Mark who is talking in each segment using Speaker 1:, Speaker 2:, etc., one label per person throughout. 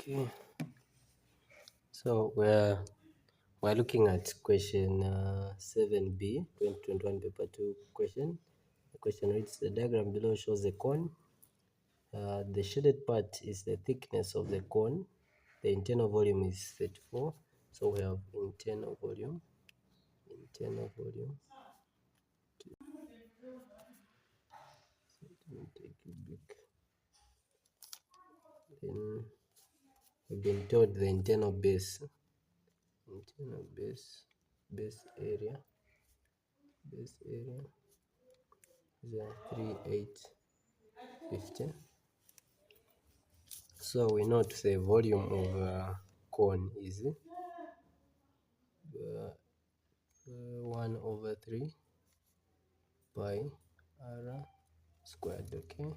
Speaker 1: Okay, so we're looking at question 7B 2021 paper 2 question. The question reads: the diagram below shows a cone. The shaded part is the thickness of the cone. The internal volume is 34. So we have internal volume. Cubic. Then we've been told the internal base area is 3850. So we note the volume of cone is 1/3 pi r squared, okay,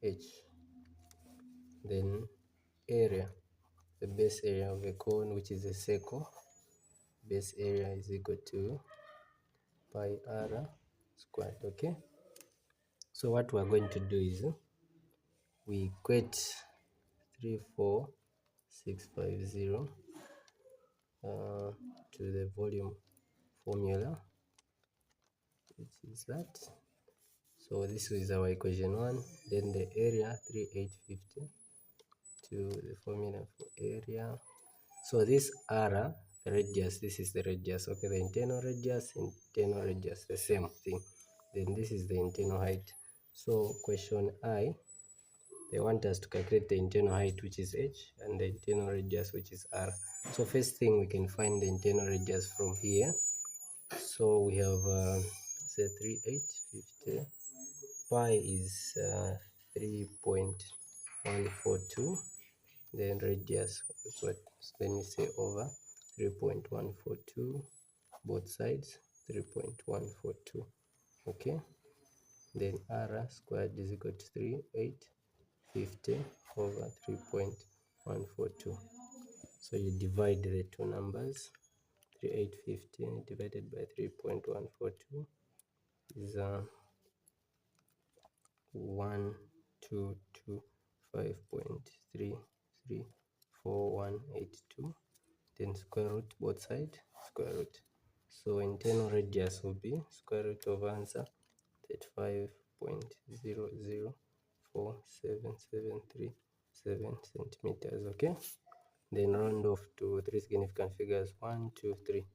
Speaker 1: h. Then area, the base area of a cone, which is a circle, base area is equal to pi r squared, okay. So what we're going to do is we equate 34650 to the volume formula, which is that. So this is our equation 1. Then the area 3850 to the formula for area. So this r radius, this is the radius, okay, the internal radius, the same thing. Then this is the internal height. So question I, they want us to calculate the internal height, which is h, and the internal radius, which is r. So first thing, we can find the internal radius from here. So we have say 3850, pi is 3.142, then radius is what, then you say over 3.142, both sides 3.142, okay. Then r squared is equal to 3850 over 3.142. So you divide the two numbers. 3850 divided by 3.142 is 1225.334182. Then square root both sides, square root. So internal radius will be square root of answer 35.0047737 centimeters, okay. Then round off to three significant figures: 1, 2, 3,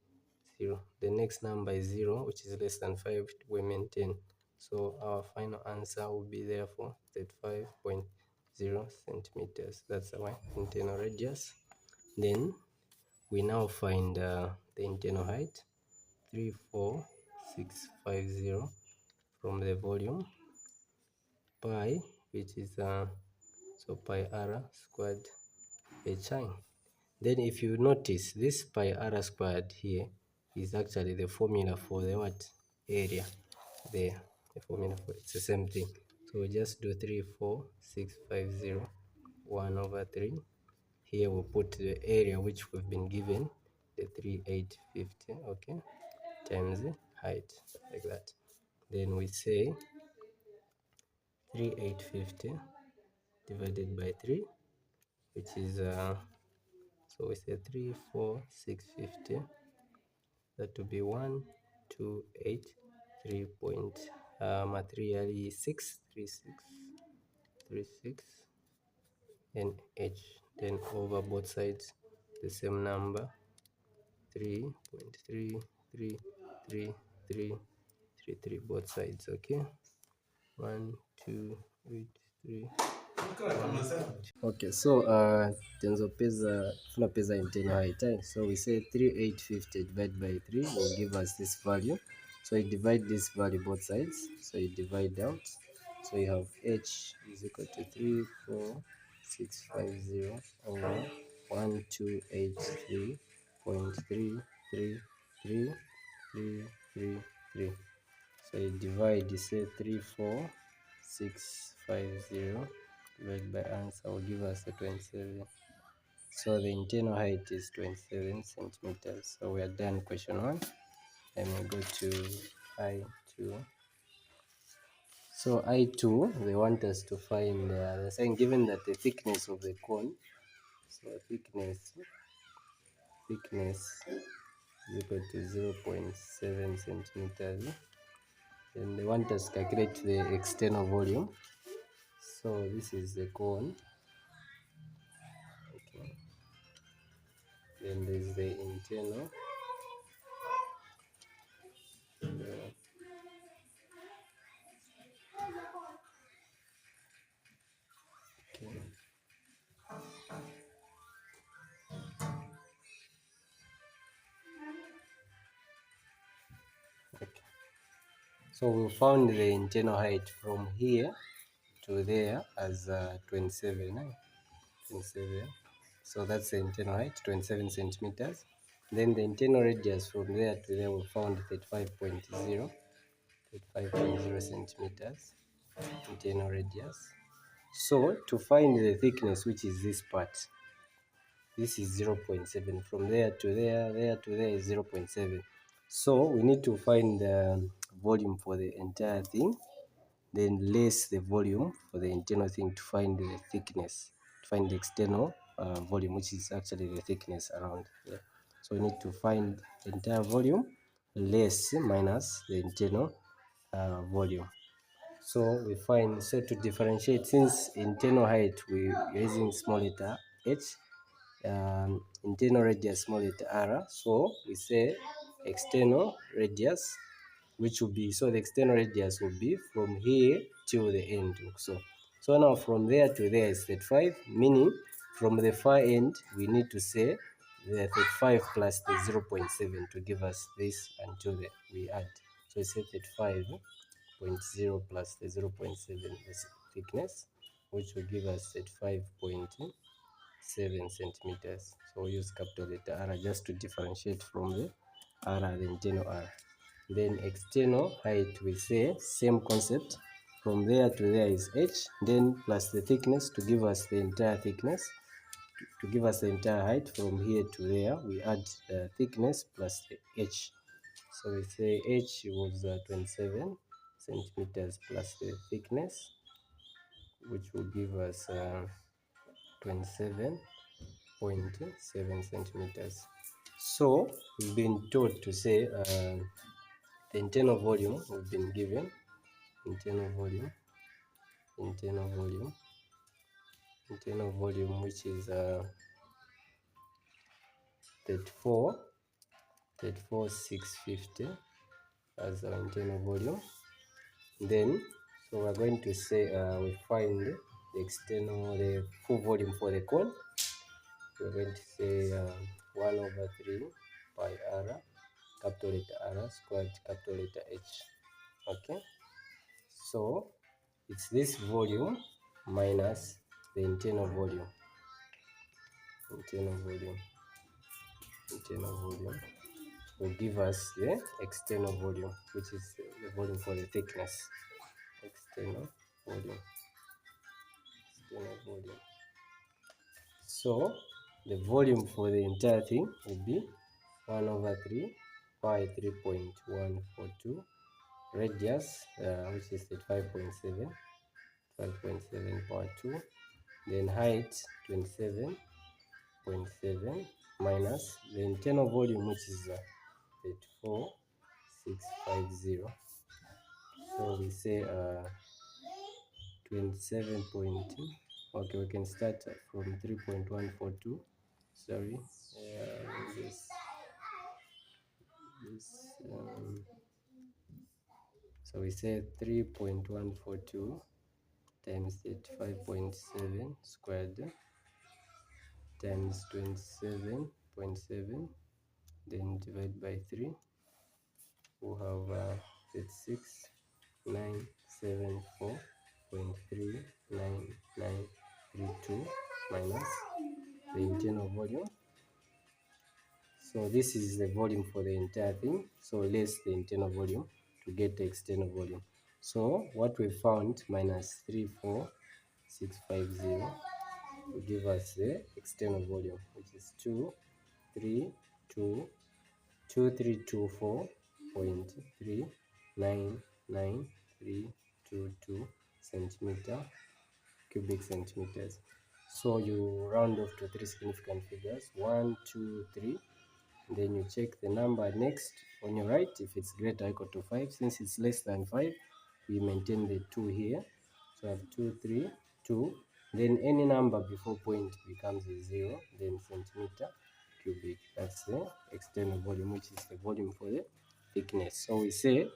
Speaker 1: 0. The next number is 0, which is less than 5, we maintain. So our final answer will be therefore 35.0 centimeters. That's our internal radius. Then we now find the internal height, 34650, from the volume, pi, which is so pi r squared hi. Then if you notice, this pi r squared here is actually the formula for the what, area there. The formula for it's the same thing. So we just do 34650 1/3. Here we'll put the area which we've been given, the 3850, okay, times the height, like that. Then we say 3850 divided by 3, which is so we say 34650, that will be 1283 point materially 636 and h, then over both sides the same number, 3.33333 both sides, okay. 1 2 8 3. Okay, so tunapeza internal height. So we say 3850 divided by 3 will give us this value. So you divide this value both sides. So you divide out. So you have h is equal to 34650 over 1283.33333. So you divide, you say 34650 divided by answer will give us a 27. So the internal height is 27 centimeters. So we are done question 1. Then we go to I2. So I2, they want us to find, they're saying given that the thickness of the cone, so thickness is equal to 0.7 centimeters. And they want us to calculate the external volume. So this is the cone. Okay. Then there's the internal. Okay. Okay. So we found the internal height from here to there as 27. 27. So that's the internal height, 27 centimeters. Then the internal radius from there to there we found 35.0 centimeters internal radius. So to find the thickness, which is this part, this is 0.7. From there to there to there is 0.7. So we need to find the volume for the entire thing, then less the volume for the internal thing to find the thickness, to find the external volume, which is actually the thickness around there. So we need to find the entire volume less minus the internal volume. So we find, so to differentiate, since internal height we are using small letter h, internal radius small letter r, so we say external radius, which will be, so the external radius will be from here till the end. So now from there to there is 35, meaning from the far end we need to say the 35 plus the 0.7 to give us this until we add. So we say 35.0 plus the 0.7 thickness, which will give us 35.7 centimeters. So we use capital letter R just to differentiate from the R, the internal R. Then external height, we say same concept. From there to there is h, then plus the thickness to give us the entire thickness. To give us the entire height from here to there, we add the thickness plus the h. So we say h was 27 centimeters plus the thickness, which will give us 27.7 centimeters. So we've been told to say the internal volume, we've been given internal volume, which is 34,650 as our internal volume. Then so we're going to say we find the external, the full volume for the cone. We're going to say 1/3 pi r, capital letter R squared capital letter H. Okay, so it's this volume minus the internal volume, will give us the external volume, which is the volume for the thickness. External volume. So the volume for the entire thing will be 1/3 pi 3.142 radius, which is 5.7 power 2. Then height 27.7 minus the internal volume, which is 34,650. So we say 27 point. Okay, we can start from 3.142. Sorry, so we say 3.142 times 35.7 squared times 27.7, then divide by 3. We'll have 36,974.3932 minus the internal volume. So this is the volume for the entire thing, so less the internal volume to get the external volume. So what we found minus 34,650 will give us the external volume, which is 2324.399,322 cubic centimeters. So you round off to 3 significant figures, 1, 2, 3. Then you check the number next on your right if it's greater or equal to 5. Since it's less than 5, we maintain the 2 here. So I have 2, 3, 2. Then any number before point becomes a 0, then centimeter cubic. That's the external volume, which is the volume for the thickness. So we say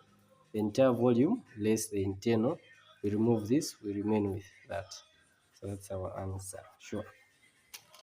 Speaker 1: the entire volume less the internal. We remove this, we remain with that. So that's our answer. Sure.